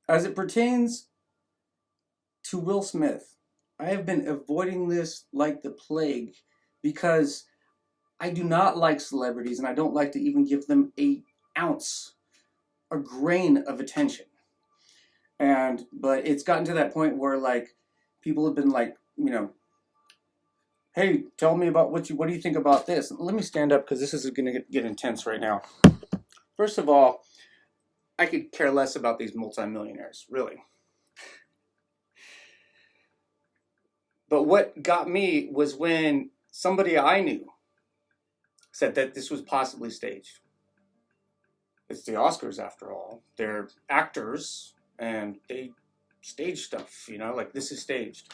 As it pertains to Will Smith, I have been avoiding this like the plague because I do not like celebrities and I don't like to even give them a ounce, a grain of attention. But it's gotten to that point where like people have been like, hey, tell me about what do you think about this? Let me stand up because this is going to get intense right now. First of all, I could care less about these multimillionaires, really. But what got me was when somebody I knew said that this was possibly staged. It's the Oscars, after all. They're actors, and they stage stuff, like this is staged.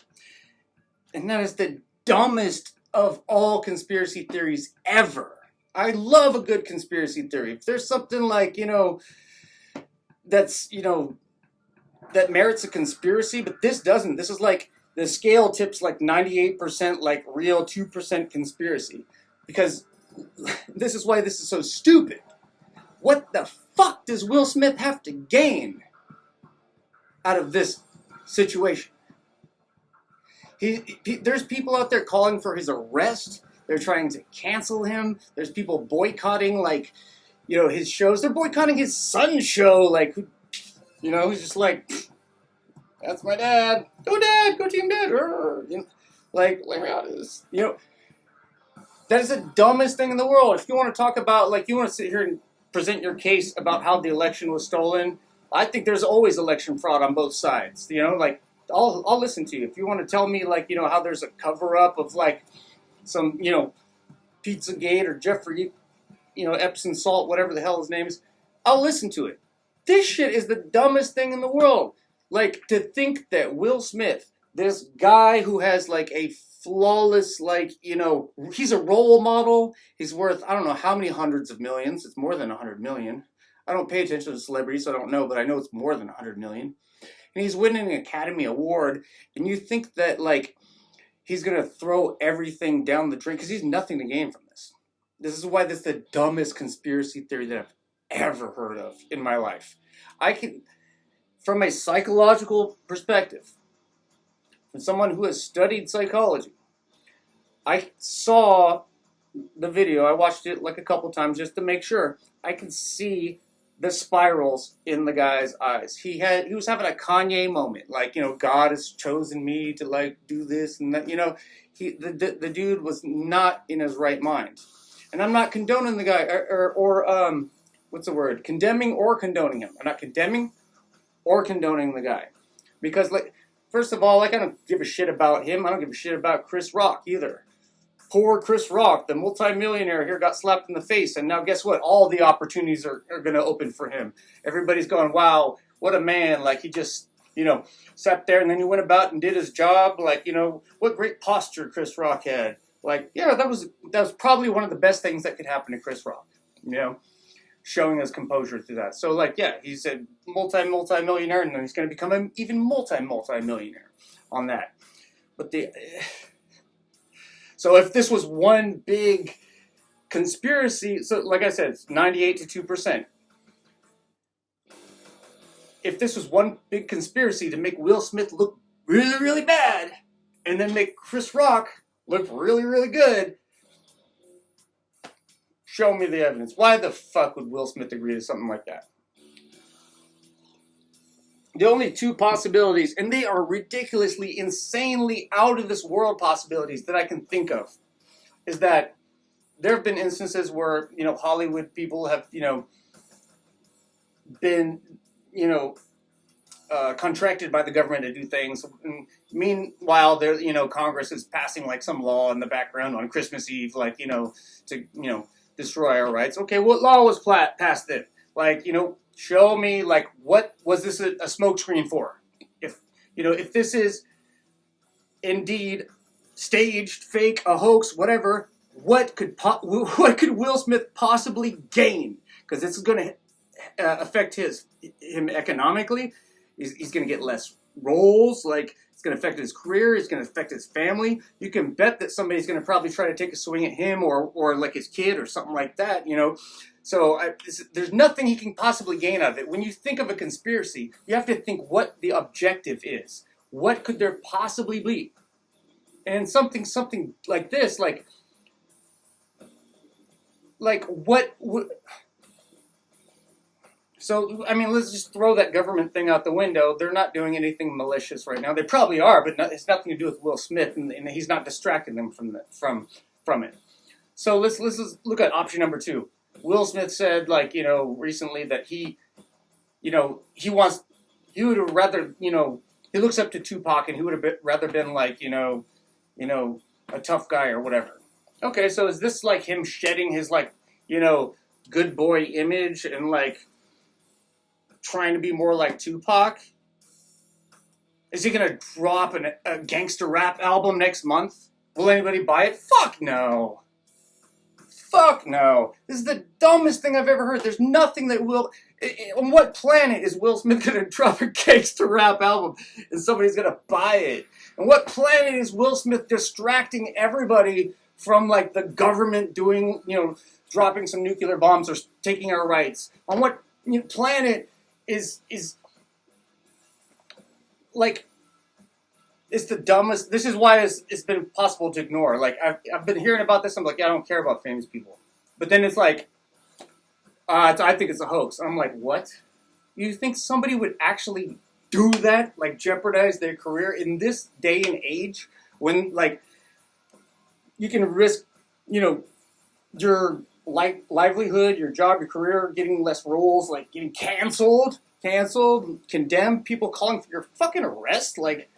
And that is the dumbest of all conspiracy theories ever. I love a good conspiracy theory. If there's something like, that's, that merits a conspiracy, but this doesn't. This is like, the scale tips like 98% like real, 2% conspiracy. Because this is why this is so stupid. What the fuck does Will Smith have to gain out of this situation? There's people out there calling for his arrest. They're trying to cancel him. There's people boycotting, his shows. They're boycotting his son's show. He's just like, that's my dad. Go dad, go team dad. Let me out of this. That is the dumbest thing in the world. If you want to talk about, you want to sit here and present your case about how the election was stolen, I think there's always election fraud on both sides. I'll listen to you. If you want to tell me, how there's a cover-up of, some, Pizzagate or Jeffrey, Epsom Salt, whatever the hell his name is, I'll listen to it. This shit is the dumbest thing in the world. To think that Will Smith, this guy who has, a flawless, he's a role model. He's worth, I don't know how many hundreds of millions. It's more than 100 million. I don't pay attention to celebrities, so I don't know, but I know it's more than 100 million. And he's winning an Academy Award, and you think that, he's going to throw everything down the drain, because he's nothing to gain from this. This is why this is the dumbest conspiracy theory that I've ever heard of in my life. From a psychological perspective, from someone who has studied psychology, I saw the video. I watched it a couple times just to make sure. I could see the spirals in the guy's eyes. He was having a Kanye moment, God has chosen me to do this and that. The dude was not in his right mind. And I'm not condoning the guy or what's the word? Condemning or condoning him. I'm not condemning or condoning the guy. Because first of all, I don't give a shit about him. I don't give a shit about Chris Rock either. Poor Chris Rock, the multimillionaire here, got slapped in the face, and now guess what? All the opportunities are going to open for him. Everybody's going, wow, what a man. He just, sat there, and then he went about and did his job. What great posture Chris Rock had. That was probably one of the best things that could happen to Chris Rock, showing his composure through that. So, he's a multi-millionaire, and then he's going to become an even multi-millionaire on that. But so if this was one big conspiracy, so like I said, it's 98 to 2%. If this was one big conspiracy to make Will Smith look really, really bad, and then make Chris Rock look really, really good, show me the evidence. Why the fuck would Will Smith agree to something like that? The only two possibilities, and they are ridiculously, insanely out of this world possibilities that I can think of, is that there have been instances where, Hollywood people have, been, contracted by the government to do things. And meanwhile, Congress is passing some law in the background on Christmas Eve, to, destroy our rights. Okay, what law was passed then? Show me, what was this a smokescreen for? If this is indeed staged, fake, a hoax, whatever, what could Will Smith possibly gain? Because this is going to affect him economically. He's going to get less roles. It's going to affect his career. It's going to affect his family. You can bet that somebody's going to probably try to take a swing at him or his kid or something like that. So there's nothing he can possibly gain out of it. When you think of a conspiracy, you have to think what the objective is. What could there possibly be? And something like this, like what? So, I mean, let's just throw that government thing out the window. They're not doing anything malicious right now. They probably are, but it's nothing to do with Will Smith, and he's not distracting them from it. So let's look at option number 2. Will Smith said, like, recently that he would have rather, he looks up to Tupac, and he would have rather been like, a tough guy or whatever. Okay, so is this like him shedding his like, good boy image and like trying to be more like Tupac? Is he gonna drop a gangster rap album next month? Will anybody buy it? Fuck no. Fuck no. This is the dumbest thing I've ever heard. There's nothing that will... On what planet is Will Smith going to drop a gangster rap album and somebody's going to buy it? On what planet is Will Smith distracting everybody from, like, the government doing, dropping some nuclear bombs or taking our rights? On what planet is like... It's the dumbest. This is why it's been impossible to ignore. Like, I've been hearing about this. I'm like, yeah, I don't care about famous people. But then it's like, I think it's a hoax. I'm like, what? You think somebody would actually do that? Like, jeopardize their career in this day and age when, like, you can risk, your livelihood, your job, your career, getting less roles, like getting canceled, condemned, people calling for your fucking arrest, like.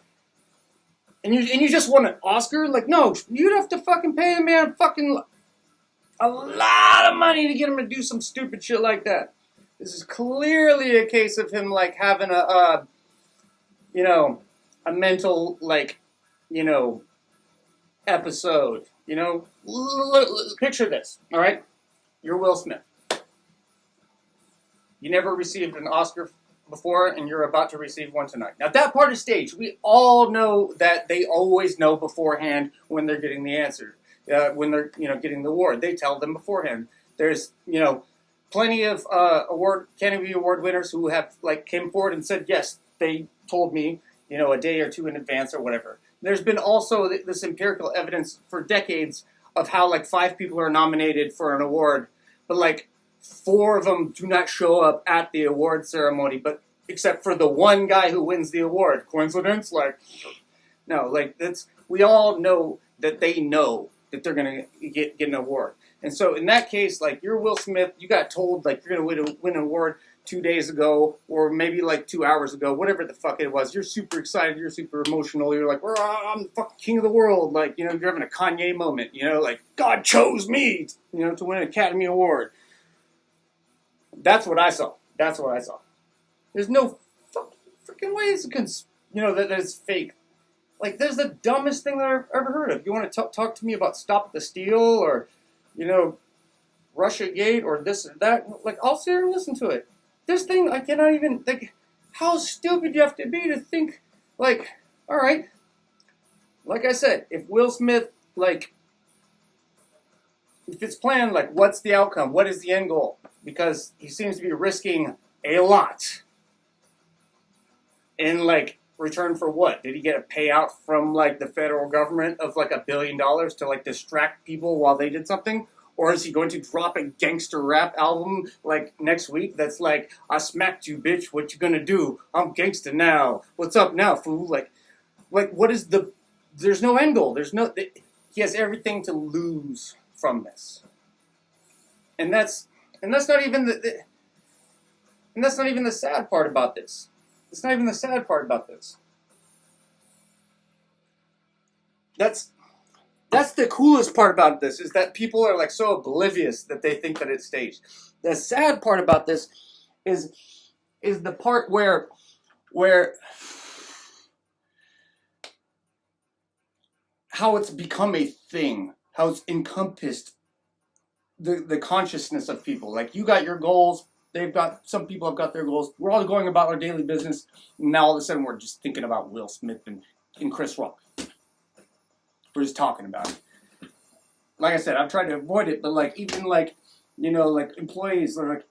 And you just want an Oscar? Like, no, you'd have to fucking pay the man fucking a lot of money to get him to do some stupid shit like that. This is clearly a case of him, like, having a mental, like, episode, Picture this, all right? You're Will Smith. You never received an Oscar before, and you're about to receive one tonight. Now, that part of stage, we all know that they always know beforehand when they're getting the answer, when they're, getting the award. They tell them beforehand. There's, plenty of Academy Award winners who have, like, came forward and said, yes, they told me, a day or two in advance or whatever. There's been also this empirical evidence for decades of how, like, 5 people are nominated for an award, but, like, 4 of them do not show up at the award ceremony, but except for the one guy who wins the award. Coincidence? Like, no, like, we all know that they know that they're going to get an award. And so in that case, like, you're Will Smith, you got told, like, you're going to win an award 2 days ago, or maybe like 2 hours ago, whatever the fuck it was. You're super excited, you're super emotional, you're like, I'm the fucking king of the world. Like, you're having a Kanye moment, like, God chose me, to win an Academy Award. That's what I saw. There's no freaking way that it's fake. Like, there's the dumbest thing that I've ever heard of. You want to talk to me about Stop the Steal or, Russiagate or this or that? Like, I'll sit here and listen to it. This thing, I cannot even, like, how stupid you have to be to think, like, all right. Like I said, if Will Smith, like, if it's planned, like, what's the outcome? What is the end goal? Because he seems to be risking a lot. In, like, return for what? Did he get a payout from, like, the federal government of, like, $1 billion to, like, distract people while they did something? Or is he going to drop a gangster rap album, like, next week that's like, I smacked you, bitch, what you gonna do? I'm gangsta now. What's up now, fool? Like, what is there's no end goal. He has everything to lose from this. And that's not even the sad part about this. It's not even the sad part about this. That's the coolest part about this, is that people are, like, so oblivious that they think that it's staged. The sad part about this is the part where how it's become a thing, how it's encompassed the consciousness of people. Like, you got your goals, some people have got their goals, we're all going about our daily business, and now all of a sudden we're just thinking about Will Smith and Chris Rock. We're just talking about it. Like I said, I've tried to avoid it, but, like, even, like, you know, like employees are like,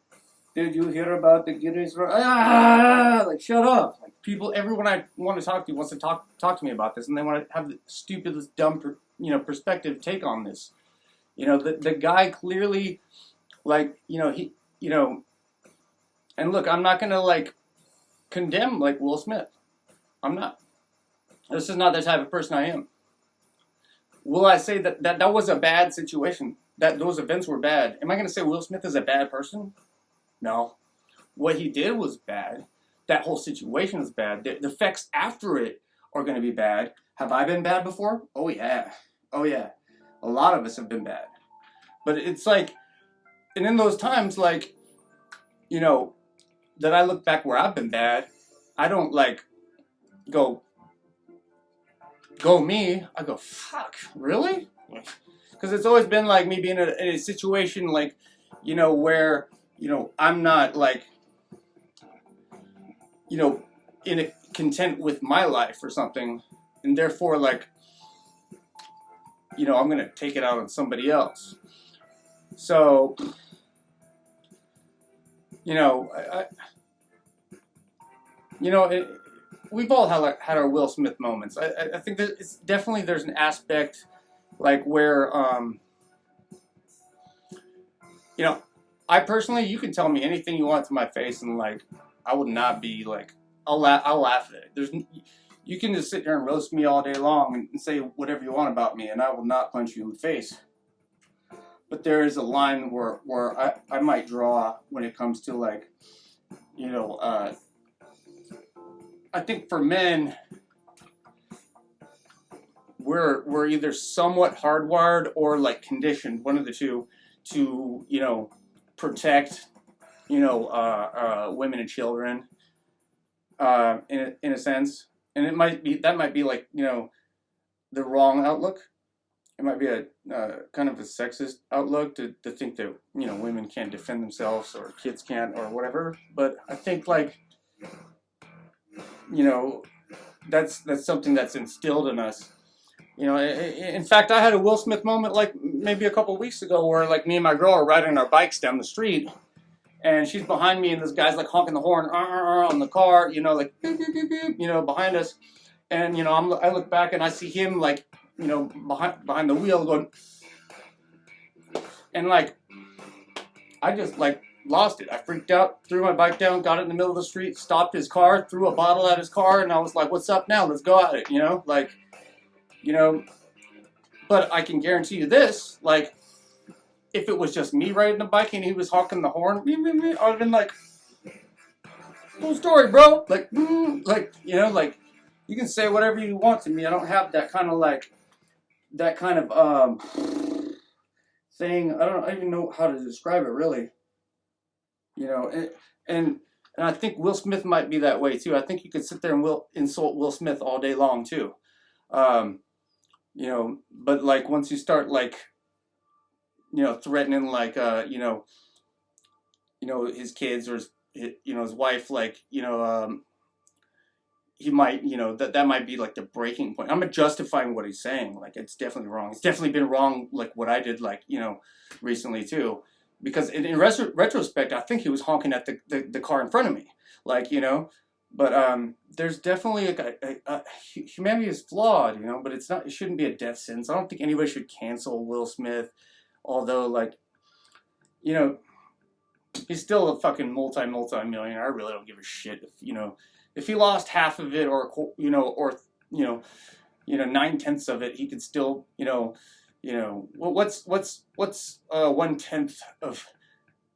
did you hear about the Guinness? Like, shut up. Like, people, everyone I want to talk to wants to talk to me about this, and they want to have the stupidest, dumb, perspective take on this. You know, the guy clearly, like, he, and look, I'm not gonna like condemn like Will Smith. I'm not. This is not the type of person I am. Will I say that was a bad situation? That those events were bad? Am I gonna say Will Smith is a bad person? No. What he did was bad. That whole situation was bad. The effects after it are going to be bad. Have I been bad before? Oh, yeah. Oh, yeah. A lot of us have been bad. But it's like, and in those times, like, that I look back where I've been bad, I don't, like, go me. I go, fuck, really? Because it's always been, like, me being in a situation, like, where... I'm not like, content with my life or something, and therefore, like, I'm gonna take it out on somebody else. So, we've all had our Will Smith moments. I think that it's definitely there's an aspect like where, I personally, you can tell me anything you want to my face, and like, I would not be like, I'll laugh at it. You can just sit there and roast me all day long and say whatever you want about me, and I will not punch you in the face. But there is a line where I might draw when it comes to like, I think for men, we're either somewhat hardwired or like conditioned, one of the two, to protect, women and children, in a sense, and that might be like the wrong outlook. It might be a kind of a sexist outlook to think that women can't defend themselves or kids can't or whatever. But I think like that's something that's instilled in us. In fact, I had a Will Smith moment like maybe a couple weeks ago where like me and my girl are riding our bikes down the street, and she's behind me, and this guy's like honking the horn on the car, like beep, beep, beep, beep, behind us, and I look back and I see him like behind the wheel going, and like I just like lost it. I freaked out, threw my bike down, got it in the middle of the street, stopped his car, threw a bottle at his car, and I was like, "What's up now? Let's go at it," like. But I can guarantee you this, like, if it was just me riding the bike and he was honking the horn, I would have been like, cool story, bro. Like, like, like, you can say whatever you want to me. I don't have that kind of, like, thing. I don't even know how to describe it, really. And I think Will Smith might be that way, too. I think you could sit there and insult Will Smith all day long, too. But like once you start like, threatening like, his kids or his wife, like, he might, that might be like the breaking point. I'm not justifying what he's saying. Like, it's definitely wrong. It's definitely been wrong, like what I did, like, recently too, because in retrospect, I think he was honking at the car in front of me, like, But there's definitely humanity is flawed, but it shouldn't be a death sentence. I don't think anybody should cancel Will Smith, although like, he's still a fucking multi-millionaire. I really don't give a shit if he lost half of it or 9/10 of it, he could still what's 1/10 of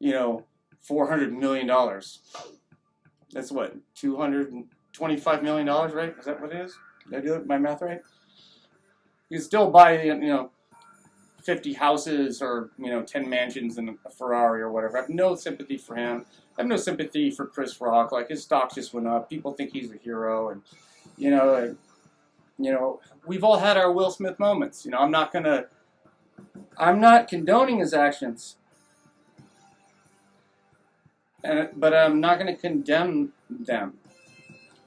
$400 million. That's what, $225 million, right? Is that what it is? Did I do my math right? You can still buy, 50 houses or, 10 mansions and a Ferrari or whatever. I have no sympathy for him. I have no sympathy for Chris Rock. Like, his stock just went up. People think he's a hero. And, we've all had our Will Smith moments. I'm not condoning his actions. But I'm not going to condemn them.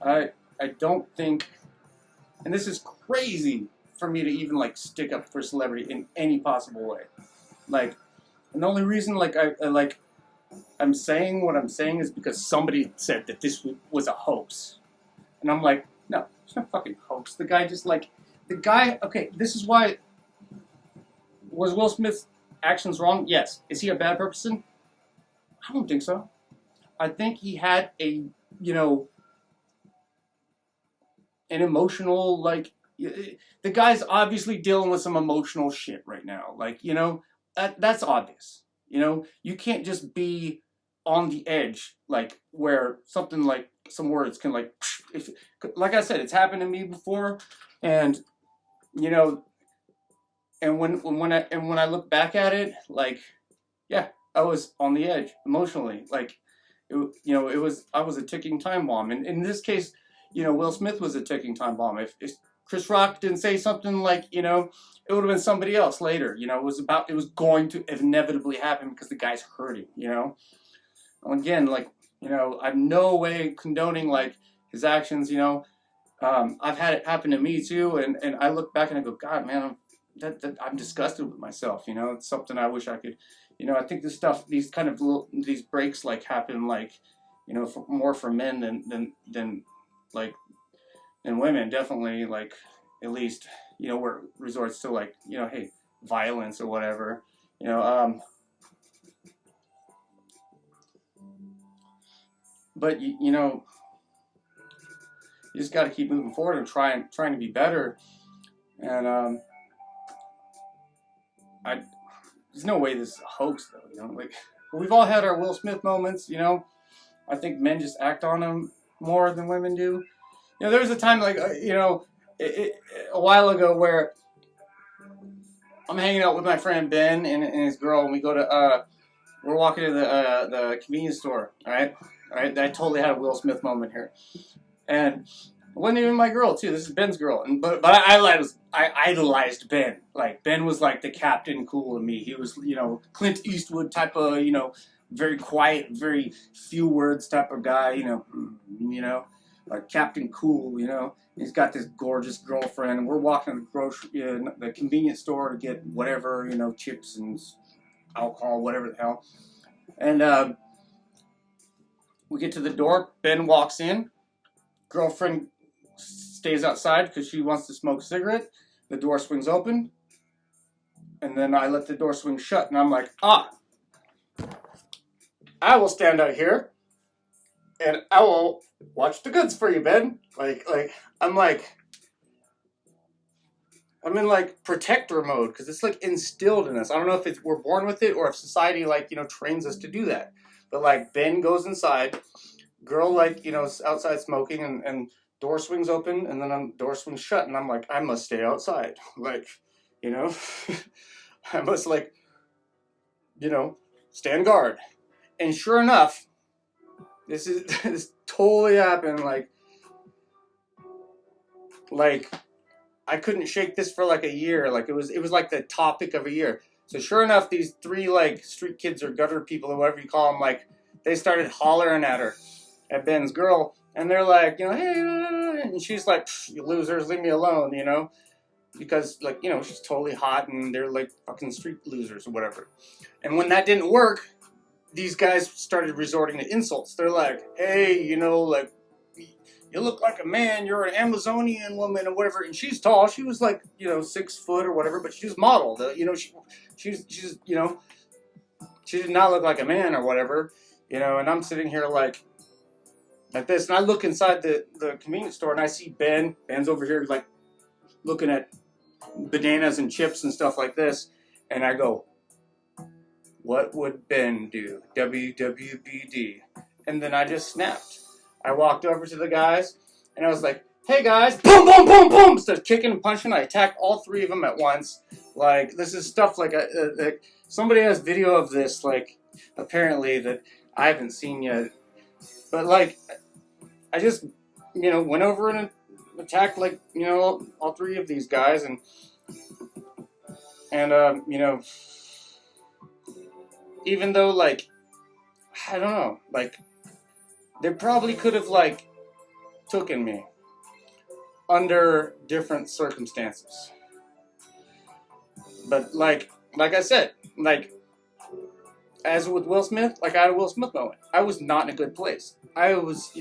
I don't think, and this is crazy for me to even like stick up for celebrity in any possible way. Like, And the only reason, like, I'm saying what I'm saying is because somebody said that this was a hoax. And I'm like, no, it's not a fucking hoax. The guy just, like, okay, this is why, was Will Smith's actions wrong? Yes. Is he a bad person? I don't think so. I think he had an emotional, like, the guy's obviously dealing with some emotional shit right now. Like, that's obvious. You can't just be on the edge, like, where something like some words can, like, like I said, it's happened to me before, and and when I look back at it, like, yeah, I was on the edge emotionally, like, I was a ticking time bomb, and in this case, Will Smith was a ticking time bomb. If Chris Rock didn't say something, like, it would have been somebody else later. It was going to inevitably happen because the guy's hurting. Again, like, I'm no way condoning, like, his actions. I've had it happen to me too, and I look back and I go, God, man, I'm disgusted with myself. It's something I wish I could. I think this stuff, these kind of these breaks, like, happen, like, more for men than like, and women, definitely, like, at least, where it resorts to, like, hey, violence or whatever, but you just got to keep moving forward and trying to be better, and there's no way this is a hoax, though, like, we've all had our Will Smith moments, I think men just act on them more than women do. There was a time, like, a while ago where I'm hanging out with my friend Ben and his girl, and we go to, we're walking to the convenience store, all right? I totally had a Will Smith moment here. And it wasn't even my girl, too. This is Ben's girl. But I idolized Ben. Like, Ben was like the Captain Cool of me. He was, Clint Eastwood type of, very quiet, very few words type of guy, like Captain Cool, He's got this gorgeous girlfriend, and we're walking to the convenience store to get whatever, chips and alcohol, whatever the hell. And we get to the door. Ben walks in. Girlfriend stays outside because she wants to smoke a cigarette. The door swings open, and then I let the door swing shut, and I'm like, I will stand out here, and I will watch the goods for you, Ben. Like I'm in, like, protector mode, because it's, like, instilled in us. I don't know if we're born with it or if society, like, trains us to do that. But, like, Ben goes inside, girl, like, outside smoking, and door swings open, and then door swings shut, and I'm like, I must stay outside. Like, I must, like, stand guard. And sure enough, this totally happened, like, I couldn't shake this for, like, a year. Like, it was like the topic of a year. So sure enough, these three, like, street kids or gutter people or whatever you call them, like, they started hollering at her, at Ben's girl, and they're like, hey, and she's like, you losers, leave me alone, because, like, she's totally hot, and they're, like, fucking street losers or whatever. And when that didn't work, these guys started resorting to insults. They're like, hey, like, you look like a man, you're an Amazonian woman or whatever, and she's tall. She was, like, 6 foot or whatever, but she was modeled. She's she did not look like a man or whatever, and I'm sitting here like this, and I look inside the convenience store, and I see Ben's over here, like, looking at bananas and chips and stuff like this, and I go, what would Ben do? WWBD. And then I just snapped. I walked over to the guys, and I was like, hey guys, boom, boom, boom, boom, started kicking and punching. I attacked all three of them at once. Like, this is stuff like, somebody has video of this, like, apparently, that I haven't seen yet. But, like, I just, went over and attacked, like, all three of these guys, and even though, like, I don't know, like, they probably could have, like, taken me under different circumstances. But, like I said, like, as with Will Smith, like I had a Will Smith moment. I was not in a good place. I was,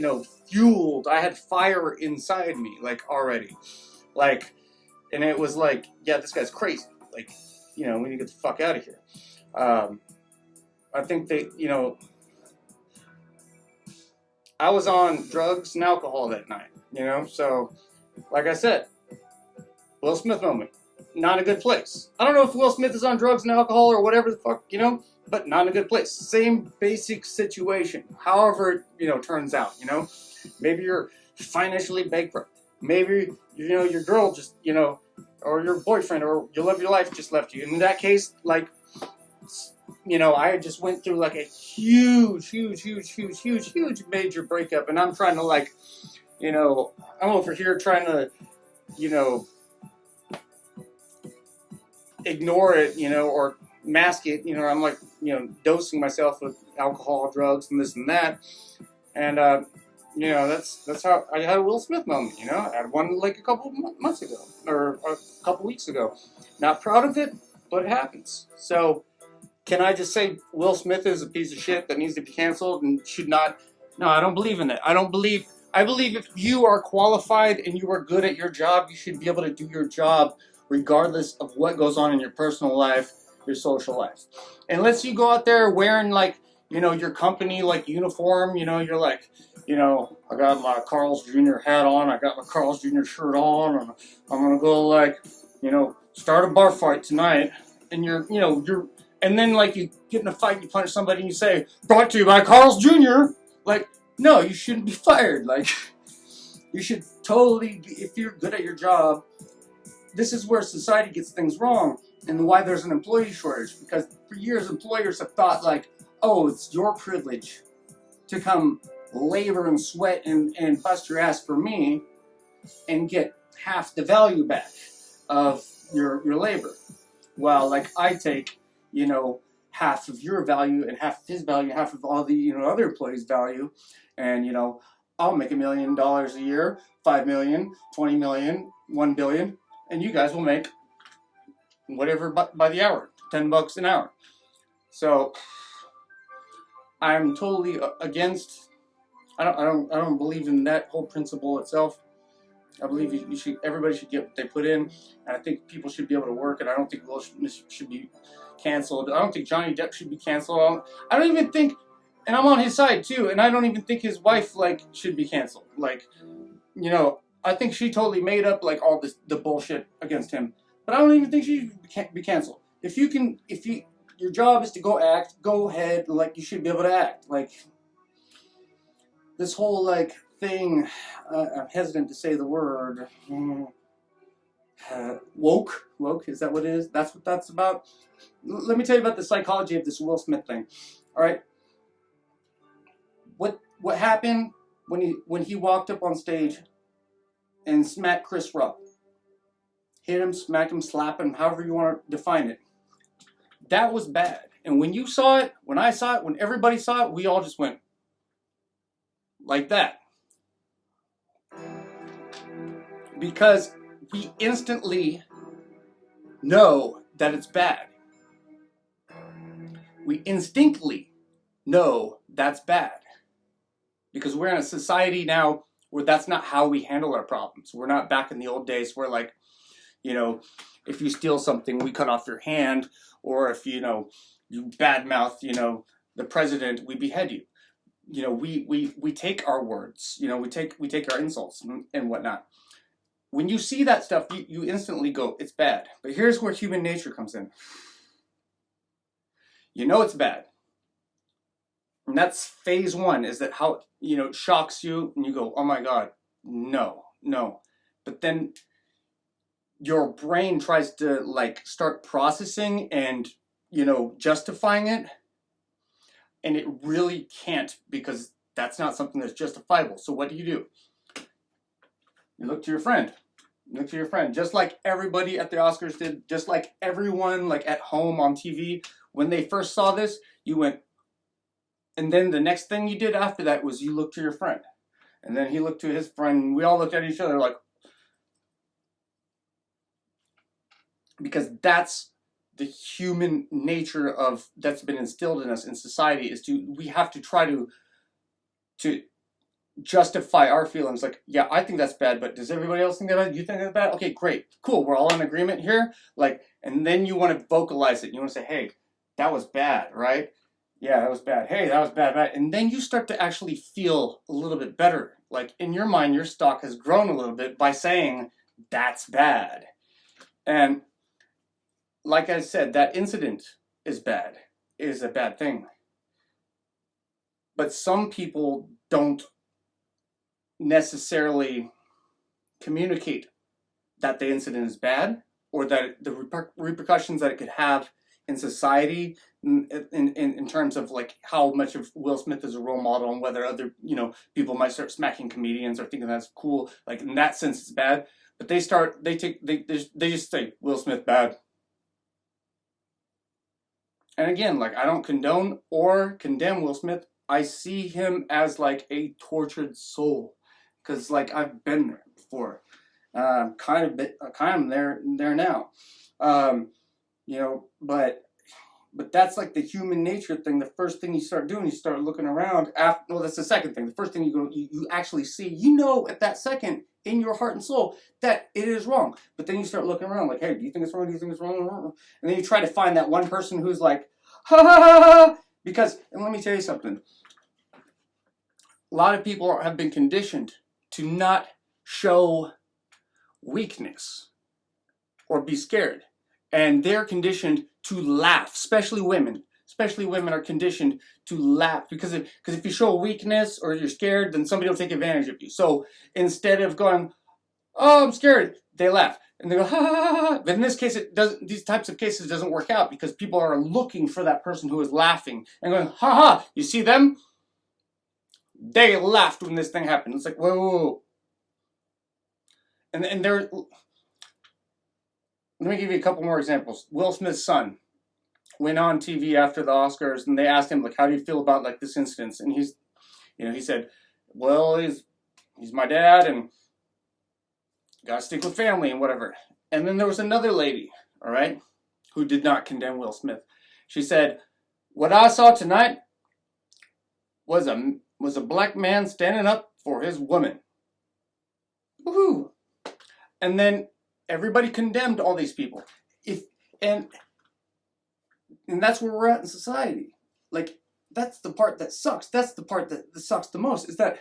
fueled. I had fire inside me, like already, like, and it was like, yeah, this guy's crazy. Like, we need to get the fuck out of here. I think they, I was on drugs and alcohol that night, so, like I said, Will Smith moment. Not a good place. I don't know if Will Smith is on drugs and alcohol or whatever the fuck, but not in a good place. Same basic situation. However, turns out, maybe you're financially bankrupt. Maybe, your girl just, or your boyfriend or your love of your life just left you. In that case, like, I just went through like a huge major breakup, and I'm trying to like, I'm over here trying to, ignore it, or mask it, I'm like, dosing myself with alcohol, drugs, and this and that, and that's how I had a Will Smith moment. I had one like a couple months ago or a couple weeks ago. Not proud of it, but it happens. So, can I just say Will Smith is a piece of shit that needs to be canceled and should not? No, I don't believe in it. I believe if you are qualified and you are good at your job, you should be able to do your job regardless of what goes on in your personal life, your social life. Unless you go out there wearing like, your company like uniform, you're like, I got my Carl's Jr. hat on, I got my Carl's Jr. shirt on, and I'm gonna go like, start a bar fight tonight, and you're, and then like you get in a fight, you punch somebody, and you say, brought to you by Carl's Jr. Like, no, you shouldn't be fired. Like, you should totally, if you're good at your job. This is where society gets things wrong and why there's an employee shortage. Because for years, employers have thought like, oh, it's your privilege to come labor and sweat and bust your ass for me and get half the value back of your labor. While like I take, half of your value and half of his value, half of all the, other employees' value. And, I'll make $1 million a year, 5 million, 20 million, 1 billion. And you guys will make whatever by the hour, $10 an hour. So I'm totally against. I don't believe in that whole principle itself. I believe everybody should get what they put in, and I think people should be able to work. And I don't think Will Smith should be canceled. I don't think Johnny Depp should be canceled. I don't even think, and I'm on his side too. And I don't even think his wife should be canceled. Like, I think she totally made up like all the bullshit against him. But I don't even think she can't be canceled. If your job is to go act, go ahead. Like, you should be able to act. Like, this whole like thing, I'm hesitant to say the word. Woke, is that what it is? That's what that's about. Let me tell you about the psychology of this Will Smith thing. All right. What happened when he walked up on stage and smacked Chris Rock? Hit him, smacked him, slapped him, however you want to define it. That was bad. And when you saw it, when I saw it, when everybody saw it, we all just went like that. Because we instantly know that it's bad. We instinctively know that's bad. Because we're in a society now where that's not how we handle our problems. We're not back in the old days where like, if you steal something, we cut off your hand, or if, you badmouth, the president, we behead you. We take our words, we take our insults and whatnot. When you see that stuff, you instantly go, it's bad. But here's where human nature comes in. It's bad. And that's phase one, is that how, it shocks you and you go, oh my God, no. But then your brain tries to like start processing and, justifying it. And it really can't, because that's not something that's justifiable. So what do? You look to your friend. Just like everybody at the Oscars did, just like everyone like at home on TV. When they first saw this, you went, and then the next thing you did after that was you looked to your friend. And then he looked to his friend, and we all looked at each other like, because that's the human nature of that's been instilled in us in society is we have to try to justify our feelings. Like, yeah, I think that's bad, but does everybody else think that? You think that's bad? Okay, great, cool. We're all in agreement here. Like, and then you want to vocalize it. You want to say, hey, that was bad, right? Yeah, that was bad. Hey, that was bad, bad. And then you start to actually feel a little bit better. Like, in your mind, your stock has grown a little bit by saying, that's bad. And like I said, that incident is bad, is a bad thing. But some people don't necessarily communicate that the incident is bad, or that the repercussions that it could have in society, in terms of like how much of Will Smith is a role model, and whether other people might start smacking comedians or thinking that's cool. Like, in that sense, it's bad. But they just say Will Smith bad. And again, like, I don't condone or condemn Will Smith. I see him as like a tortured soul, because like I've been there before. Kind of there now. But that's like the human nature thing. The first thing you start doing, you start looking around. That's the second thing. The first thing you actually see, at that second in your heart and soul that it is wrong. But then you start looking around like, hey, do you think it's wrong? Do you think it's wrong? And then you try to find that one person who's like, ha ha ha ha. Because, and let me tell you something. A lot of people have been conditioned to not show weakness or be scared. And they're conditioned to laugh, especially women. Especially women are conditioned to laugh, because if you show weakness or you're scared, then somebody will take advantage of you. So instead of going, oh, I'm scared, they laugh. And they go, ha, ha, ha, ha. But in this case, these types of cases doesn't work out, because people are looking for that person who is laughing and going, ha ha, you see them? They laughed when this thing happened. It's like, whoa, whoa, whoa. And there, let me give you a couple more examples. Will Smith's son went on TV after the Oscars, and they asked him, like, how do you feel about like this incident? And he said, well, he's my dad, and gotta stick with family and whatever. And then there was another lady, all right, who did not condemn Will Smith. She said, what I saw tonight was a black man standing up for his woman. Woohoo! And then everybody condemned all these people. And that's where we're at in society. Like, that's the part that sucks. That's the part that sucks the most, is that,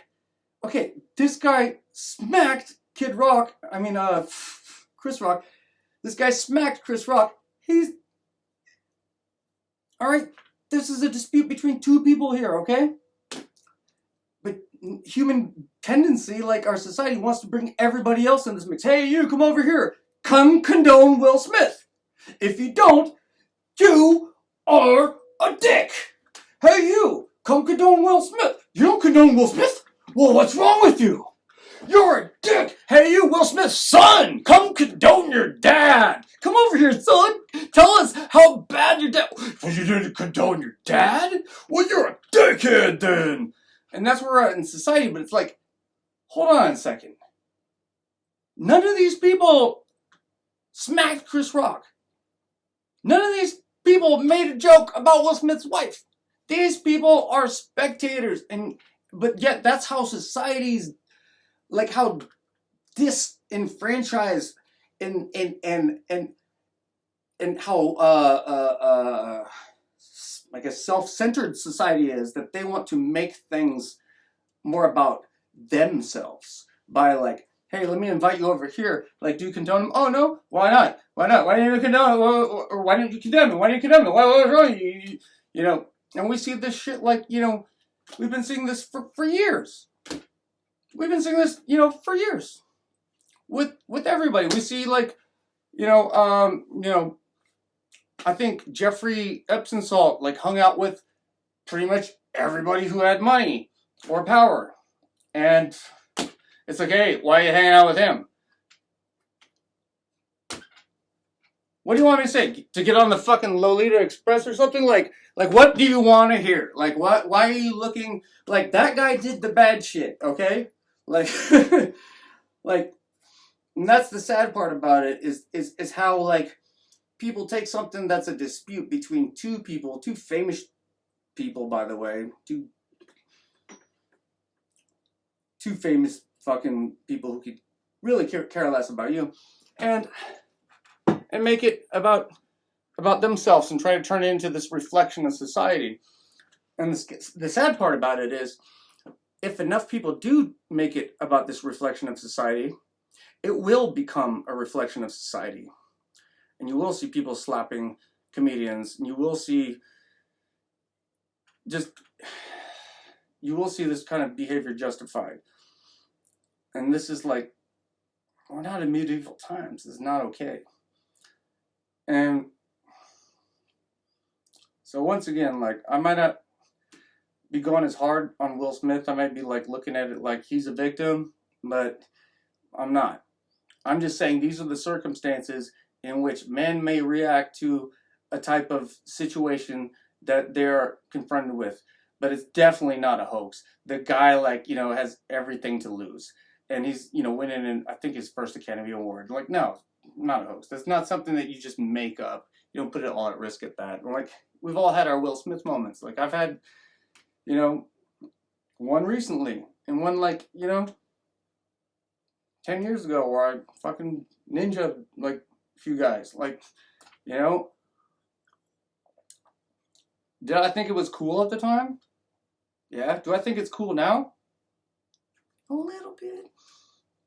okay, this guy smacked Chris Rock. This guy smacked Chris Rock. Alright, this is a dispute between two people here, okay? But human tendency, like our society, wants to bring everybody else in this mix. Hey, you, come over here. Come condone Will Smith. If you don't, you are a dick. Hey, you, come condone Will Smith. You don't condone Will Smith? Well, what's wrong with you? You're a dick. Hey, you, Will Smith's son, come condone your dad. Come over here, son. Tell us how bad your dad... Well, you didn't condone your dad? Well, you're a dickhead then. And that's where we're at in society, but it's like, hold on a second. None of these people smacked Chris Rock. None of these people made a joke about Will Smith's wife. These people are spectators, but yet that's how society's, like, how disenfranchised and how like a self-centered society is, that they want to make things more about themselves by like, hey, let me invite you over here. Like, do you condone him? Oh, no. Why not? Why not? Why didn't you condone him? Or why didn't you condemn him? Why didn't you condemn him? What's wrong? You know, and we see this shit like, we've been seeing this for years. We've been seeing this, for years. With everybody. We see like, I think Jeffrey Epstein like hung out with pretty much everybody who had money or power. And it's like, hey, why are you hanging out with him? What do you want me to say? To get on the fucking Lolita Express or something? Like what do you want to hear? Like, why are you looking... Like, that guy did the bad shit, okay? Like, and that's the sad part about it, is how, like, people take something that's a dispute between two people, two famous people, by the way, two famous fucking people who could really care less about you, and make it about themselves and try to turn it into this reflection of society. And the sad part about it is, if enough people do make it about this reflection of society, it will become a reflection of society. And you will see people slapping comedians, and you will see this kind of behavior justified. And this is like, we're not in medieval times. This is not okay. And so once again, like, I might not be going as hard on Will Smith. I might be like looking at it like he's a victim, but I'm not. I'm just saying these are the circumstances in which men may react to a type of situation that they're confronted with. But it's definitely not a hoax. The guy, like, has everything to lose. And he's, winning in, I think, his first Academy Award. Like, no, not a hoax. That's not something that you just make up. You don't put it all at risk at that. Like, we've all had our Will Smith moments. Like, I've had, one recently. And one, like, 10 years ago where I fucking ninja, like, a few guys. Like, did I think it was cool at the time? Yeah. Do I think it's cool now? A little bit.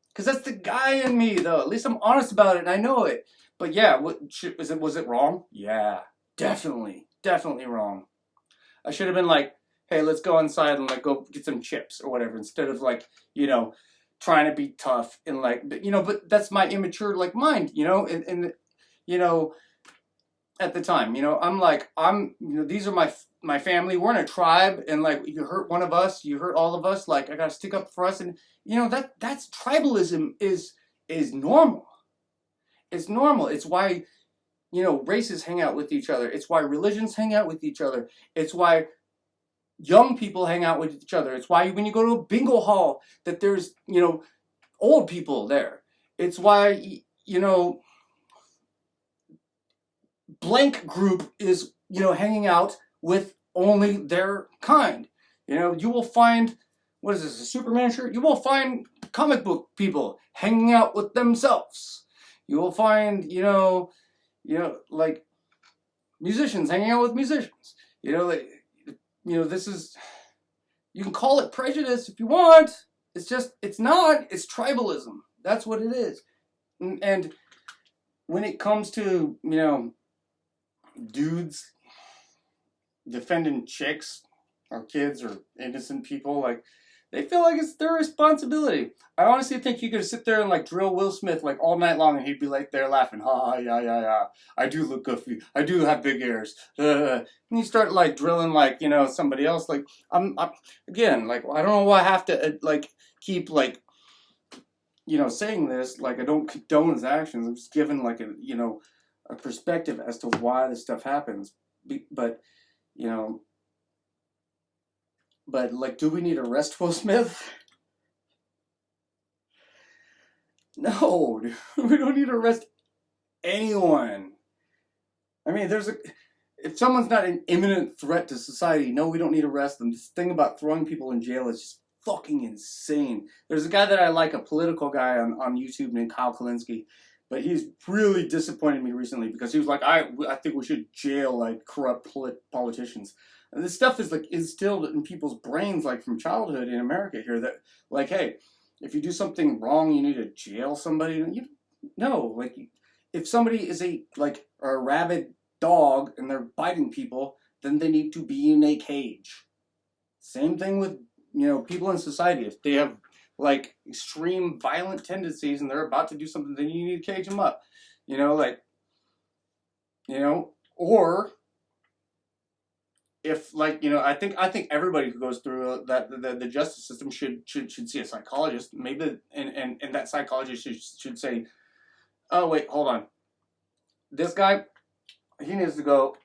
Because that's the guy in me, though. At least I'm honest about it, and I know it. But yeah, was it wrong? Yeah, definitely wrong. I should have been like, hey, let's go inside and like go get some chips or whatever, instead of like, trying to be tough and like, but that's my immature like mind, and at the time, I'm like, these are my family. We're in a tribe, and like, if you hurt one of us, you hurt all of us. Like, I gotta stick up for us, and that's tribalism is normal. It's normal. It's why races hang out with each other. It's why religions hang out with each other. It's why young people hang out with each other. It's why when you go to a bingo hall that there's old people there. It's why blank group is hanging out with only their kind. You will find, what is this, a Superman shirt? You will find comic book people hanging out with themselves. You will find like musicians hanging out with musicians. This is, you can call it prejudice if you want. It's not. It's tribalism. That's what it is. And when it comes to dudes defending chicks or kids or innocent people, like, they feel like it's their responsibility. I honestly think you could sit there and like drill Will Smith like all night long, and he'd be like there laughing, ha, yeah, I do look goofy, I do have big ears, and you start like drilling like somebody else. Like, I'm again, like, I don't know why I have to like keep like saying this. Like, I don't condone his actions. I'm just giving like a perspective as to why this stuff happens. But but like, do we need to arrest Will Smith? No, dude, we don't need to arrest anyone. I mean, if someone's not an imminent threat to society, no, we don't need to arrest them. This thing about throwing people in jail is just fucking insane. There's a guy that I like, a political guy on YouTube named Kyle Kalinske, but he's really disappointed me recently because he was like, I think we should jail like corrupt politicians. And this stuff is like instilled in people's brains like from childhood in America here, that like, hey, if you do something wrong, you need to jail somebody. No, like, if somebody is a rabid dog and they're biting people, then they need to be in a cage. Same thing with people in society. If they have like extreme violent tendencies and they're about to do something, then you need to cage them up. Or if I think everybody who goes through the justice system should see a psychologist. Maybe and that psychologist should say, oh wait, hold on, this guy, he needs to go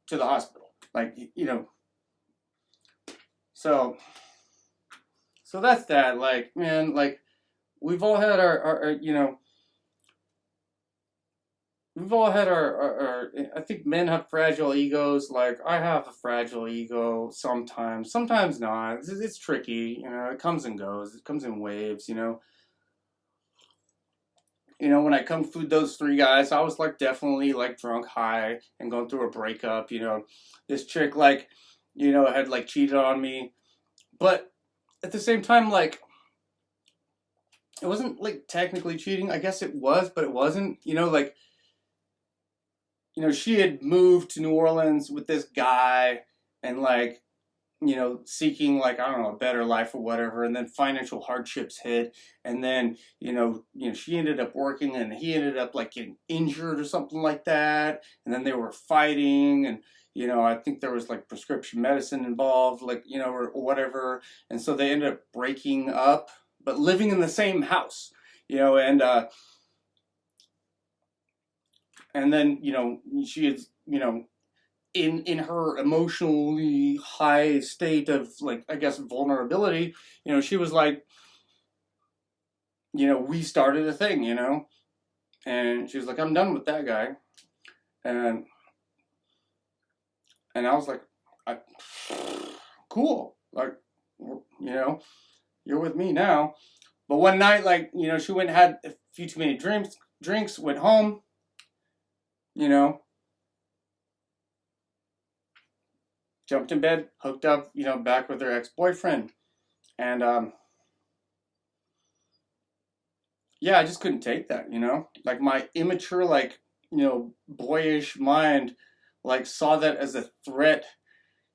to the hospital. Like, so that's that. Like, man, like, we've all had our we've all had our I think men have fragile egos. Like, I have a fragile ego sometimes. Sometimes not. It's tricky, you know, it comes and goes. It comes in waves, you know. You know, when I kung fu those three guys, I was like definitely like drunk, high, and going through a breakup. You know, this chick like, you know, had like cheated on me, but at the same time, like, it wasn't like technically cheating. I guess it was, but it wasn't. You know, like, you know, she had moved to New Orleans with this guy, and like, you know, seeking like, I don't know, a better life or whatever, and then financial hardships hit, and then she ended up working, and he ended up like getting injured or something like that, and then they were fighting, and you know, I think there was like prescription medicine involved, like, you know, or whatever, and so they ended up breaking up, but living in the same house, you know, and then, you know, she is, you know, in her emotionally high state of, like, I guess, vulnerability, you know, she was like, you know, we started a thing, you know, and she was like, I'm done with that guy, and I was like, cool, like, you know, you're with me now. But one night, like, you know, she went and had a few too many drinks, went home, you know, jumped in bed, hooked up, you know, back with her ex-boyfriend. And, yeah, I just couldn't take that, you know? Like, my immature, like, you know, boyish mind, like, saw that as a threat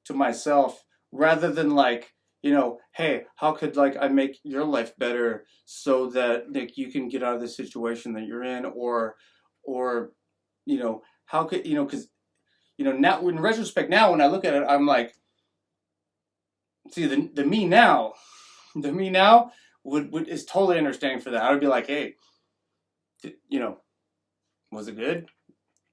to myself rather than, like, you know, hey, how could, like, I make your life better so that, like, you can get out of the situation that you're in, or, you know, how could, you know, because, you know, now, in retrospect, now, when I look at it, I'm like, see, the me now, the me now would is totally understanding for that. I would be like, hey, you know, was it good?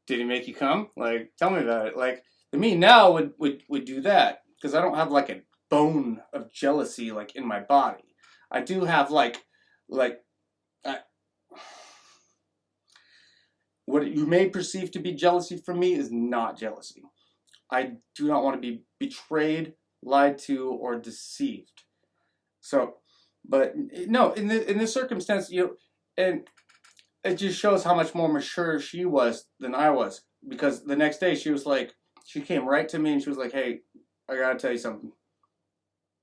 Did he make you come? Like, tell me about it. Like, the me now would do that because I don't have like a bone of jealousy like in my body. I do have like I, what you may perceive to be jealousy from me is not jealousy. I do not want to be betrayed, lied to, or deceived. So, but no, in this circumstance, you know, and it just shows how much more mature she was than I was. Because the next day she was like, she came right to me and she was like, hey, I gotta tell you something.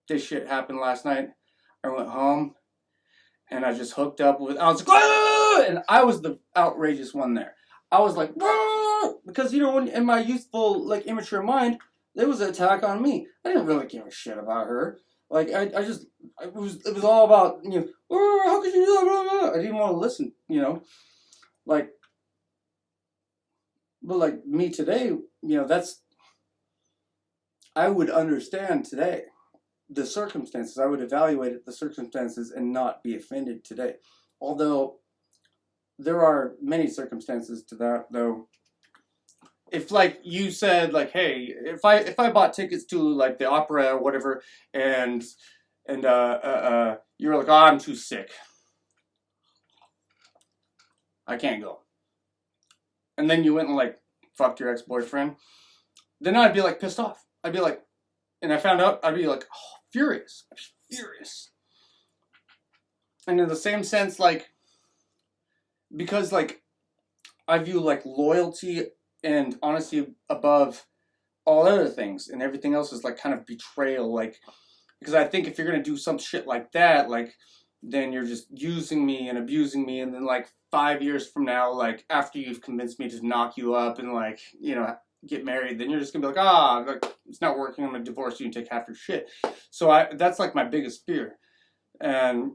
This shit happened last night. I went home and I just hooked up with, I was like, ah! And I was the outrageous one there. I was like, ah! Because, you know, when, in my youthful, like, immature mind, there was an attack on me. I didn't really give a shit about her. Like, it was all about, you know, oh, how could you do that? Blah, blah, blah. I didn't want to listen, you know. Like, but like me today, you know, I would understand today the circumstances. I would evaluate the circumstances and not be offended today. Although there are many circumstances to that, though. If like you said, like, hey, if I bought tickets to like the opera or whatever, and you were like, oh, I'm too sick, I can't go, and then you went and like fucked your ex-boyfriend, then I'd be like pissed off. I'd be like, and I found out, I'd be like, oh, furious. I'd be furious. And in the same sense, like, because like I view like loyalty and honesty above all other things, and everything else is like kind of betrayal. Like, because I think if you're gonna do some shit like that, like, then you're just using me and abusing me, and then like 5 years from now, like after you've convinced me to knock you up and like, you know, get married, then you're just gonna be like, like, it's not working, I'm gonna divorce you and take half your shit. So that's like my biggest fear. And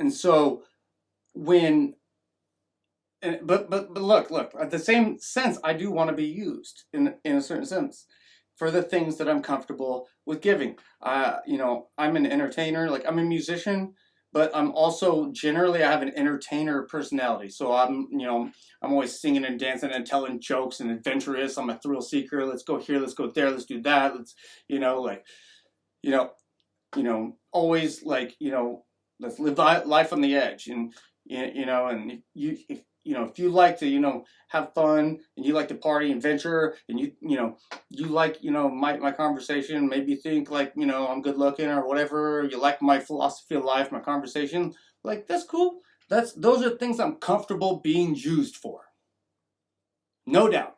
so when, but look, at the same sense, I do want to be used in a certain sense for the things that I'm comfortable with giving. You know, I'm an entertainer, like I'm a musician, but I'm also generally, I have an entertainer personality. So I'm, you know, I'm always singing and dancing and telling jokes and adventurous. I'm a thrill seeker. Let's go here, let's go there, let's do that. Let's, you know, like, you know, always like, you know, let's live life on the edge. And, you know, and if if you like to, have fun and you like to party and venture and you like, my conversation, maybe think like, I'm good looking or whatever, you like my philosophy of life, my conversation, like, that's cool. Those are things I'm comfortable being used for. No doubt.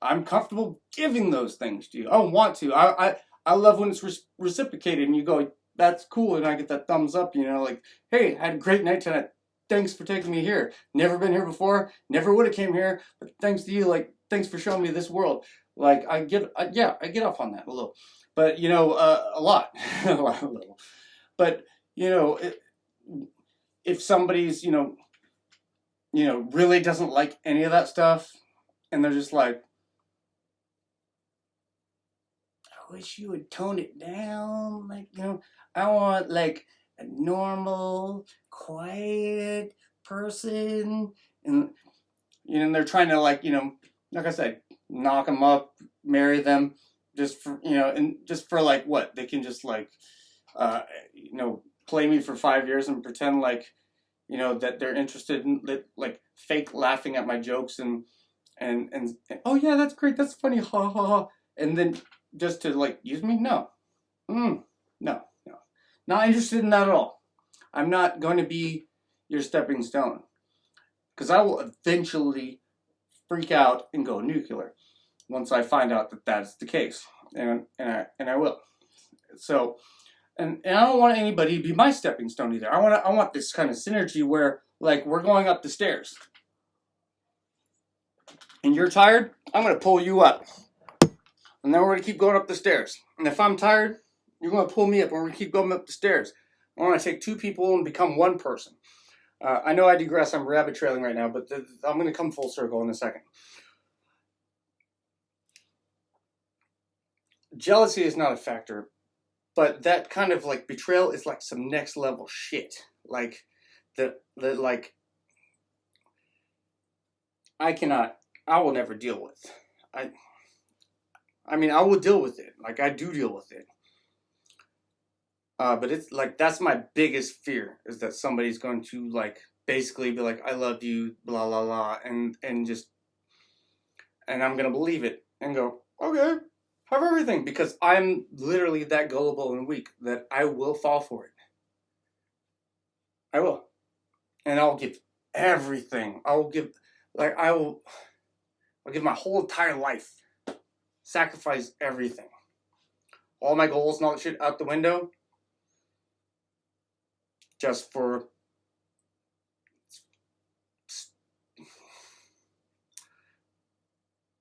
I'm comfortable giving those things to you. I want to. I love when it's reciprocated and you go, that's cool, and I get that thumbs up, like, hey, I had a great night tonight. Thanks for taking me here. Never been here before. Never would have came here, but thanks to you, like, thanks for showing me this world. Like, I get off on that a little, but a lot, a little. But if somebody's really doesn't like any of that stuff, and they're just like, I wish you would tone it down, like, I want like a normal, quiet person, and they're trying to like I said, knock them up, marry them, just for and just for like what they can just like play me for 5 years and pretend like that they're interested in like fake laughing at my jokes and oh yeah, that's great, that's funny, ha ha ha, and then just to like use me, no, not interested in that at all. I'm not going to be your stepping stone, because I will eventually freak out and go nuclear once I find out that that's the case, and I will. So, and I don't want anybody to be my stepping stone either. I want this kind of synergy where like we're going up the stairs, and you're tired, I'm gonna pull you up, and then we're gonna keep going up the stairs. And if I'm tired, you're gonna pull me up, and we're gonna keep going up the stairs. I want to take two people and become one person. I know I digress. I'm rabbit trailing right now, but I'm going to come full circle in a second. Jealousy is not a factor, but that kind of like betrayal is like some next level shit. Like the like I will never deal with. I mean, I will deal with it. Like I do deal with it. But it's like, that's my biggest fear, is that somebody's going to like basically be like, I love you, blah, blah, blah. And I'm going to believe it and go, okay, have everything, because I'm literally that gullible and weak that I will fall for it. I will. And I'll give everything. I'll give my whole entire life, sacrifice everything. All my goals and all that shit out the window. Just for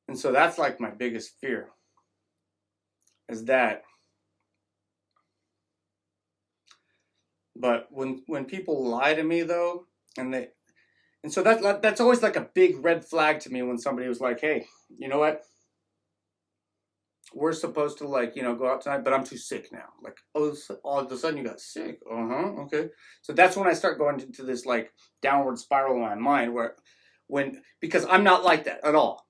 and so that's like my biggest fear, is that. But when people lie to me though, and so that's always like a big red flag to me, when somebody was like, hey, you know what? We're supposed to like, go out tonight, but I'm too sick now. Like, oh, all of a sudden you got sick. Okay. So that's when I start going into this like downward spiral in my mind because I'm not like that at all.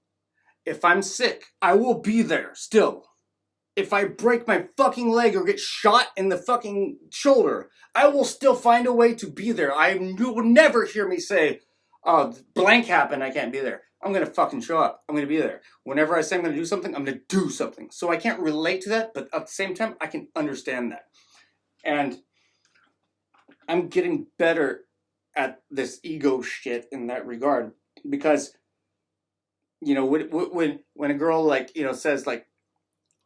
If I'm sick, I will be there still. If I break my fucking leg or get shot in the fucking shoulder, I will still find a way to be there. You will never hear me say, oh, blank happened, I can't be there. I'm going to fucking show up. I'm going to be there. Whenever I say I'm going to do something, I'm going to do something. So I can't relate to that, but at the same time, I can understand that. And I'm getting better at this ego shit in that regard. Because, when a girl, like, says, like,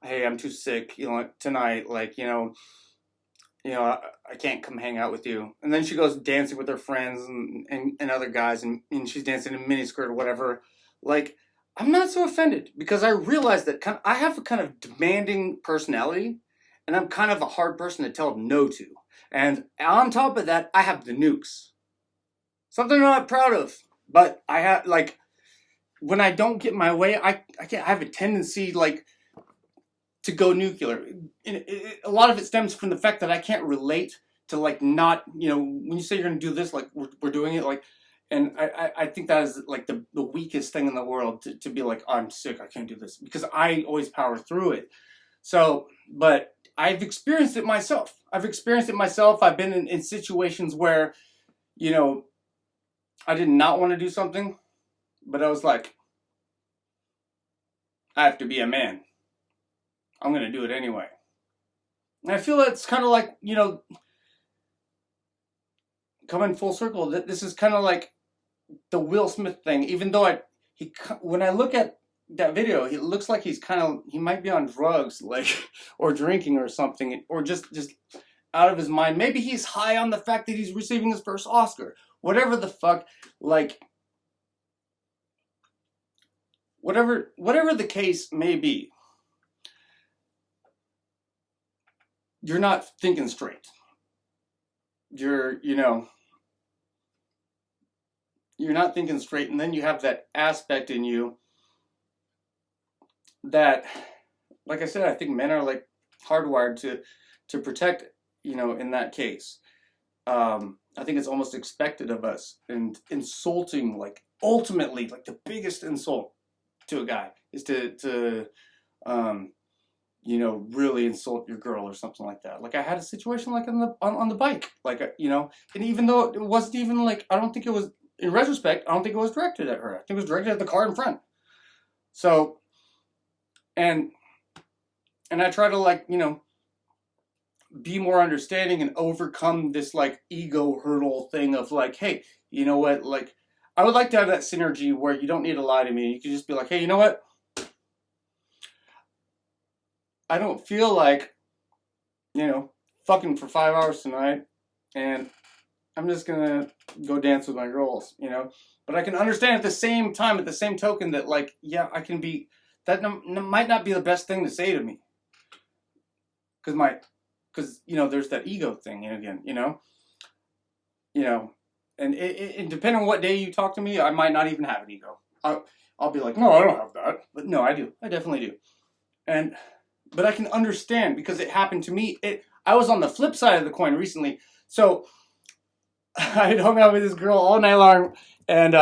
hey, I'm too sick, tonight, like, I can't come hang out with you. And then she goes dancing with her friends and other guys, and she's dancing in a miniskirt or whatever. Like, I'm not so offended, because I realize that I have a kind of demanding personality, and I'm kind of a hard person to tell no to. And on top of that, I have the nukes. Something I'm not proud of. But I have, like, when I don't get my way, I have a tendency, like, to go nuclear. A lot of it stems from the fact that I can't relate to, like, not, when you say you're going to do this, like, we're doing it, like, and I think that is, like, the weakest thing in the world, to be like, oh, I'm sick, I can't do this, because I always power through it. So, but I've experienced it myself. I've been in situations where, I did not want to do something, But I was like, I have to be a man. I'm going to do it anyway. And I feel that's kind of like, you know, coming full circle. This is kind of like the Will Smith thing. Even though when I look at that video, he looks like he might be on drugs, like, or drinking or something, or just out of his mind. Maybe he's high on the fact that he's receiving his first Oscar. Whatever the fuck, like, whatever the case may be, you're not thinking straight. You're not thinking straight, and then you have that aspect in you that, like I said, I think men are like hardwired to protect, in that case. I think it's almost expected of us, and insulting, like, ultimately, like, the biggest insult to a guy is to really insult your girl or something like that. Like, I had a situation like on the bike, like, and even though it wasn't even like, I don't think it was, in retrospect, I don't think it was directed at her. I think it was directed at the car in front. So, and I try to, like, be more understanding and overcome this, like, ego hurdle thing of, like, hey, you know what, like, I would like to have that synergy where you don't need to lie to me. You can just be like, hey, you know what? I don't feel like, fucking for 5 hours tonight, and I'm just gonna go dance with my girls, But I can understand at the same time, at the same token, that, like, yeah, I can be, that might not be the best thing to say to me. Because, there's that ego thing again, and it depending on what day you talk to me, I might not even have an ego. I'll be like, no, I don't have that. But no, I do. I definitely do. But I can understand, because it happened to me. I was on the flip side of the coin recently. So I had hung out with this girl all night long, and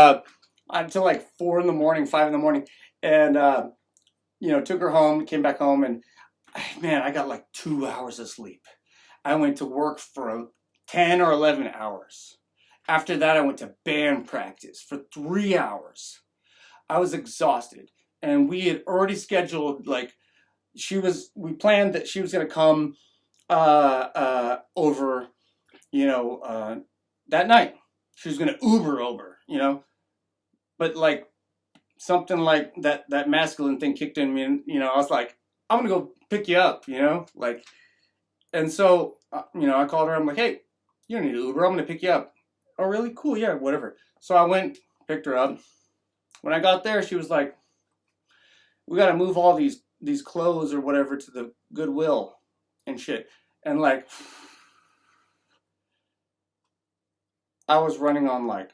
until like 4 in the morning, 5 in the morning, and took her home, came back home, and man, I got like 2 hours of sleep. I went to work for 10 or 11 hours. After that, I went to band practice for 3 hours. I was exhausted, and we had already scheduled, like, we planned that she was going to come over, that night. She was going to Uber over, but, like, something like that masculine thing kicked in me, and, I was like, I'm going to go pick you up, like, and so, I called her. I'm like, hey, you don't need an Uber. I'm going to pick you up. Oh, really? Cool. Yeah, whatever. So I went, picked her up. When I got there, she was like, we got to move all these clothes or whatever to the Goodwill and shit. And, like, I was running on, like,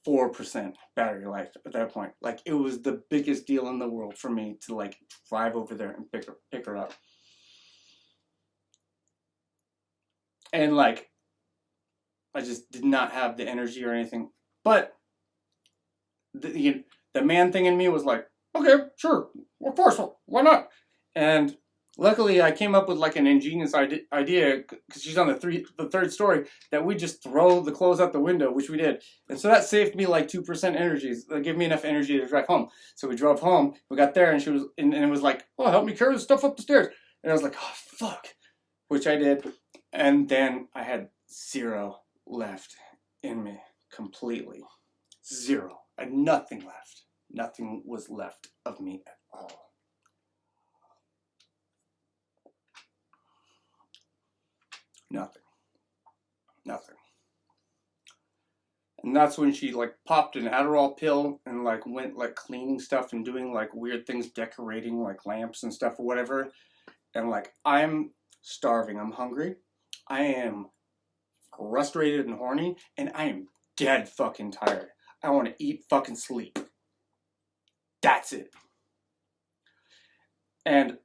4% battery life at that point. Like, it was the biggest deal in the world for me to, like, drive over there and pick her up. And, like, I just did not have the energy or anything. But the man thing in me was like, okay, sure, of course, why not? And luckily, I came up with, like, an ingenious idea, because she's on the third story, that we just throw the clothes out the window, which we did. And so that saved me like 2% energy. That gave me enough energy to drive home. So we drove home. We got there, and she was, and it was like, oh, help me carry the stuff up the stairs. And I was like, oh, fuck, which I did. And then I had 0 left in me, completely. 0. I had nothing left. Nothing was left of me at all. Nothing. And that's when she, like, popped an Adderall pill and, like, went, like, cleaning stuff and doing, like, weird things, decorating, like, lamps and stuff or whatever. And, like, I'm starving. I'm hungry. I am frustrated and horny, and I am dead fucking tired. I want to eat, fucking sleep. That's it. And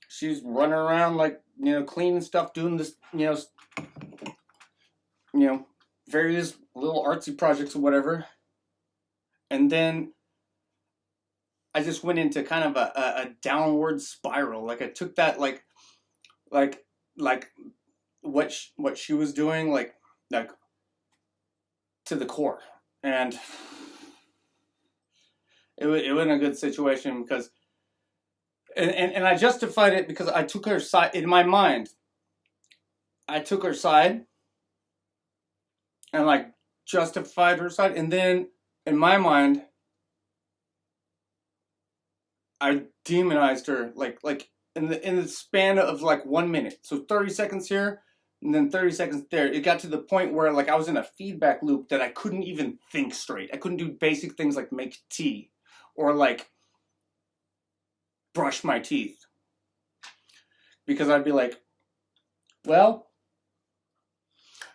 she's running around, like, cleaning stuff, doing this, various little artsy projects or whatever. And then I just went into kind of a downward spiral. Like, I took that, like what she was doing, like to the core. And it wasn't a good situation because, and I justified it because I took her side in my mind. I took her side and like justified her side, and then in my mind, I demonized her like in the span of like 1 minute. So 30 seconds here, and then 30 seconds there. It got to the point where like I was in a feedback loop that I couldn't even think straight. I couldn't do basic things like make tea or like brush my teeth. Because I'd be like, well,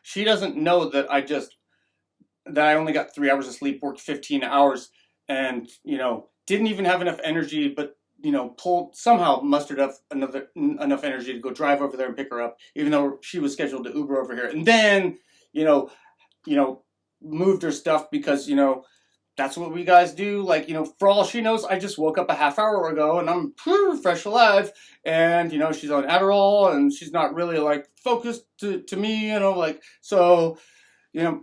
she doesn't know that I only got 3 hours of sleep, worked 15 hours, and, you know, didn't even have enough energy, but, you know, somehow mustered up enough energy to go drive over there and pick her up, even though she was scheduled to Uber over here. And then, you know, moved her stuff because, you know, that's what we guys do. Like, you know, for all she knows, I just woke up a half hour ago and I'm fresh alive. And, you know, she's on Adderall and she's not really like focused to me, you know, like, so, you know,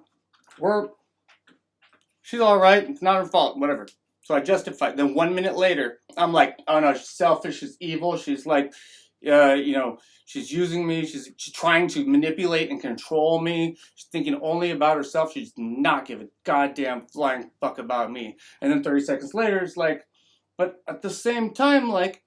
she's all right. It's not her fault, whatever. So I justified. Then 1 minute later, I'm like, oh no, she's selfish, she's evil. She's like, you know, she's using me. She's trying to manipulate and control me. She's thinking only about herself. She's not giving a goddamn flying fuck about me. And then 30 seconds later, it's like, but at the same time, like,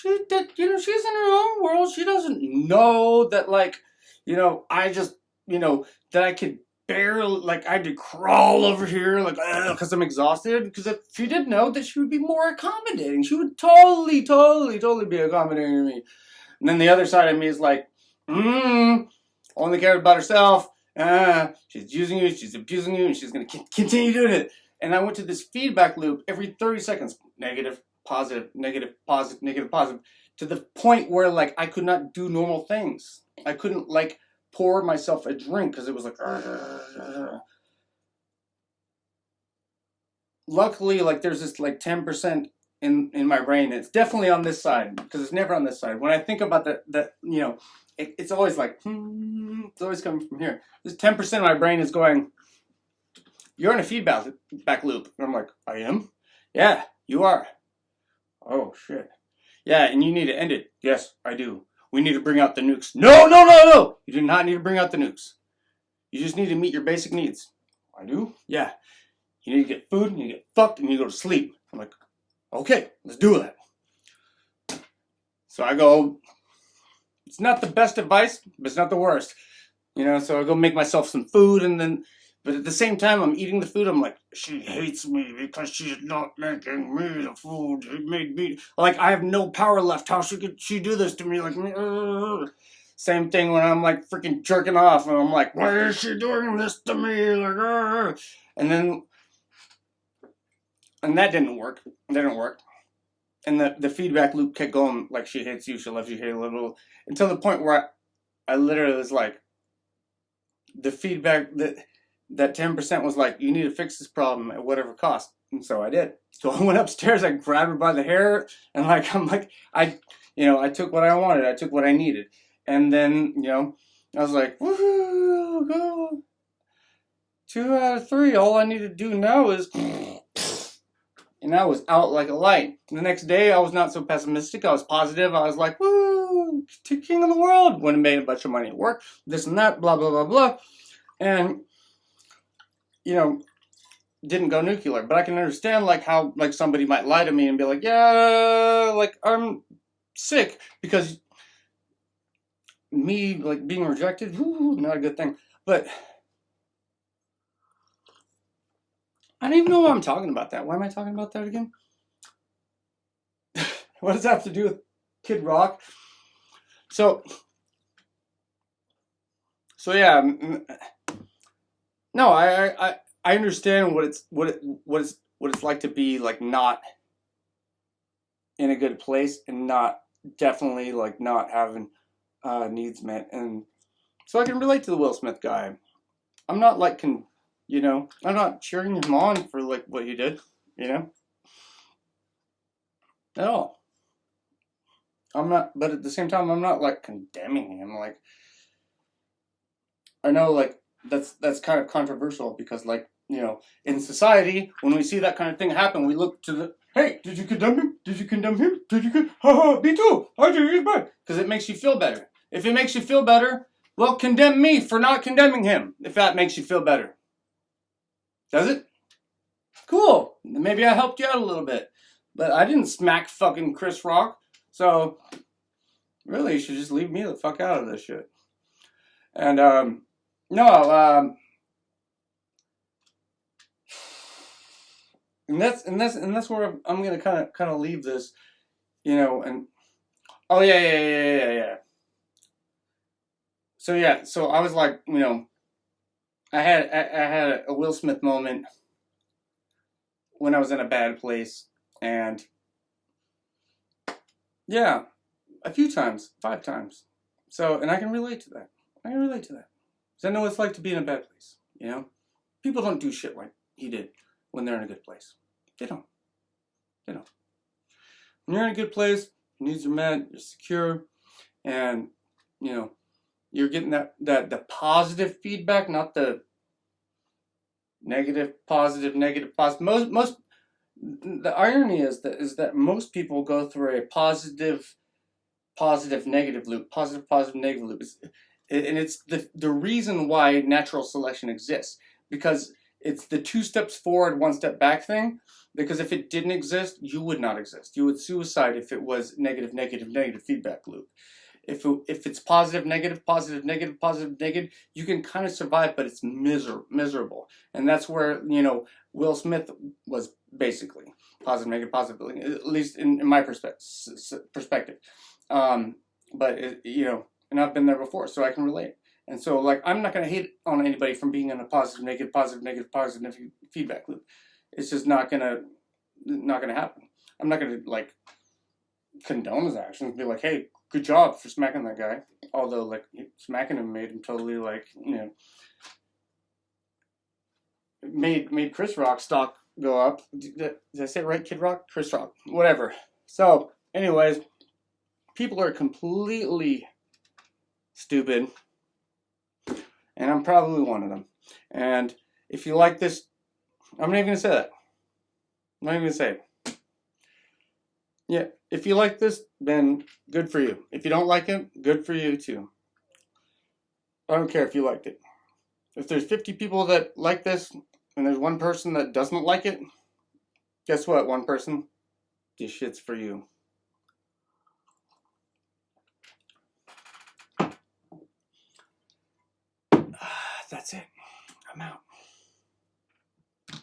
you know, she's in her own world. She doesn't know that, like, you know, I just, you know, that I could barely, like, I had to crawl over here, like, because I'm exhausted. Because if she did know, that she would be more accommodating. She would totally be accommodating to me. And then the other side of me is like, only cared about herself. She's using you, she's abusing you, and she's going to continue doing it. And I went to this feedback loop every 30 seconds. Negative, positive, negative, positive, negative, positive. To the point where, like, I could not do normal things. I couldn't, like, pour myself a drink because it was like, luckily, like, there's this like 10% in my brain. It's definitely on this side because it's never on this side. When I think about that, you know, it's always like, it's always coming from here. This 10% of my brain is going, you're in a feedback loop. And I'm like, I am? Yeah, you are. Oh shit. Yeah, and you need to end it. Yes, I do. We need to bring out the nukes. No! You do not need to bring out the nukes. You just need to meet your basic needs. I do? Yeah. You need to get food, and you get fucked, and you go to sleep. I'm like, okay, let's do that. So I go, it's not the best advice, but it's not the worst. You know, so I go make myself some food, and then, but at the same time, I'm eating the food, I'm like, she hates me because she's not making me the food. It made me, like, I have no power left. How could she do this to me? Like, same thing when I'm, like, freaking jerking off, and I'm like, why is she doing this to me? Like, and then, and that didn't work. It didn't work. And the feedback loop kept going, like, she hates you, she loves you, hate a little, until the point where I literally was like, the feedback, that 10% was like, you need to fix this problem at whatever cost. And so I did. So I went upstairs, I grabbed her by the hair, and like, I'm like, I took what I wanted, I took what I needed. And then, you know, I was like, woohoo, go. 2 out of 3, all I need to do now is, and I was out like a light. The next day, I was not so pessimistic, I was positive, I was like, woo, king of the world. Went and made a bunch of money at work, this and that, blah, blah, blah, blah. And, you know, didn't go nuclear, but I can understand like how like somebody might lie to me and be like, yeah, like I'm sick because me like being rejected, not a good thing. But I don't even know why I'm talking about that. Why am I talking about that again? What does that have to do with Kid Rock? So yeah, no, I understand what it's like to be like not in a good place and not definitely like not having needs met, and so I can relate to the Will Smith guy. I'm not like I'm not cheering him on for like what he did, you know, at all. I'm not, but at the same time, I'm not like condemning him. Like I know like that's kind of controversial because like you know, in society, when we see that kind of thing happen, we look to the, hey, did you condemn him? Did you condemn him? Did you haha, me too. I do, he's bad. Because it makes you feel better. If it makes you feel better, well, condemn me for not condemning him, if that makes you feel better. Does it? Cool. Maybe I helped you out a little bit. But I didn't smack fucking Chris Rock. So, really, you should just leave me the fuck out of this shit. And, no, and that's where I'm gonna kind of leave this, you know. And oh yeah. So I was like, you know, I had a Will Smith moment when I was in a bad place, and yeah, a few times, 5 times. So, and I can relate to that. Because I know what it's like to be in a bad place, you know? People don't do shit like he did when they're in a good place. They don't. When you're in a good place, needs are met, you're secure, and, you know, you're getting the positive feedback, not the negative, positive, negative, positive. Most the irony is that most people go through a positive, negative loop, positive, negative loop. And it's the reason why natural selection exists, because it's the 2 steps forward, 1 step back thing. Because if it didn't exist, you would not exist. You would suicide if it was negative feedback loop. If it's positive, negative, you can kind of survive, but it's miserable. And that's where, you know, Will Smith was basically positive, negative, at least in my perspective. But you know, and I've been there before, so I can relate. And so, like, I'm not gonna hate on anybody from being in a positive, negative feedback loop. It's just not gonna happen. I'm not gonna, like, condone his actions and be like, hey, good job for smacking that guy. Although, like, smacking him made him totally, like, you know, made Chris Rock stock go up. Did I say it right, Kid Rock? Chris Rock. Whatever. So, anyways, people are completely stupid. And I'm probably one of them. And if you like this, I'm not even going to say that. I'm not even going to say it. Yeah, if you like this, then good for you. If you don't like it, good for you too. I don't care if you liked it. If there's 50 people that like this, and there's 1 person that doesn't like it, guess what, 1 person? This shit's for you. That's it. I'm out.